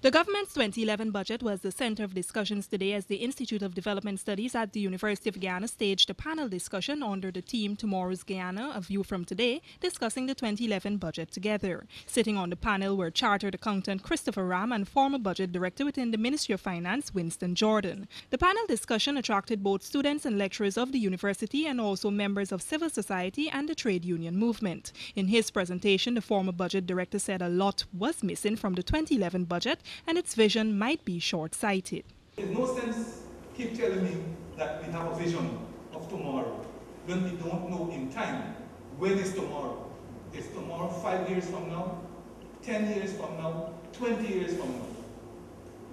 The government's 2011 budget was the center of discussions today as the Institute of Development Studies at the University of Guyana staged a panel discussion under the theme Tomorrow's Guyana, A View from Today, discussing the 2011 budget together. Sitting on the panel were Chartered Accountant Christopher Ram and former Budget Director within the Ministry of Finance, Winston Jordan. The panel discussion attracted both students and lecturers of the university and also members of civil society and the trade union movement. In his presentation, the former Budget Director said a lot was missing from the 2011 budget and its vision might be short-sighted. There's no sense keep telling me that we have a vision of tomorrow when we don't know in time when is tomorrow. Is tomorrow 5 years from now, 10 years from now, 20 years from now?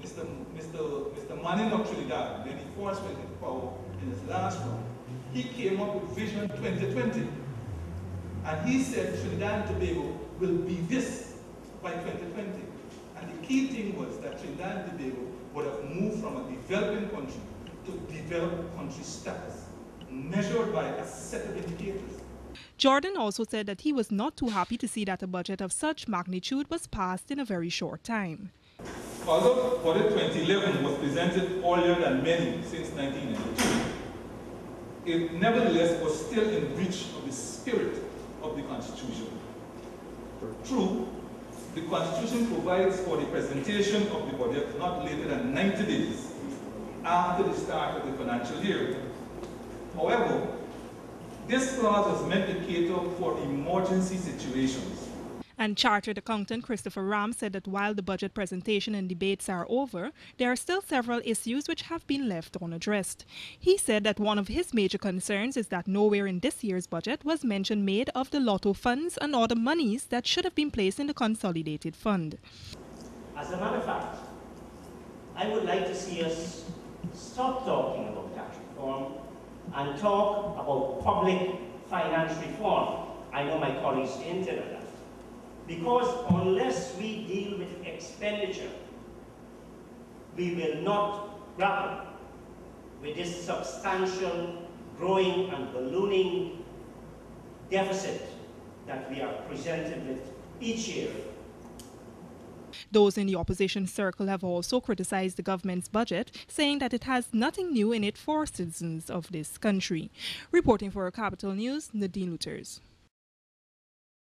Mr. Manning of Trinidad, when he first went into power in his last run, he came up with Vision 2020. And he said Trinidad and Tobago will be this by 2020. And the key thing was that Trinidad and Tobago would have moved from a developing country to developed country status, measured by a set of indicators. Jordan also said that he was not too happy to see that a budget of such magnitude was passed in a very short time. Although Budget 2011 was presented earlier than many since 1992, it nevertheless was still in breach of the spirit of the Constitution. True, the Constitution provides for the presentation of the budget not later than 90 days after the start of the financial year. However, this clause was meant to cater for emergency situations. And Chartered Accountant Christopher Ram said that while the budget presentation and debates are over, there are still several issues which have been left unaddressed. He said that one of his major concerns is that nowhere in this year's budget was mention made of the lotto funds and other monies that should have been placed in the consolidated fund. As a matter of fact, I would like to see us stop talking about tax reform and talk about public finance reform. I know my colleagues hinted at that. Because unless we deal with expenditure, we will not grapple with this substantial, growing and ballooning deficit that we are presented with each year. Those in the opposition circle have also criticized the government's budget, saying that it has nothing new in it for citizens of this country. Reporting for Capital News, Nadine Luters.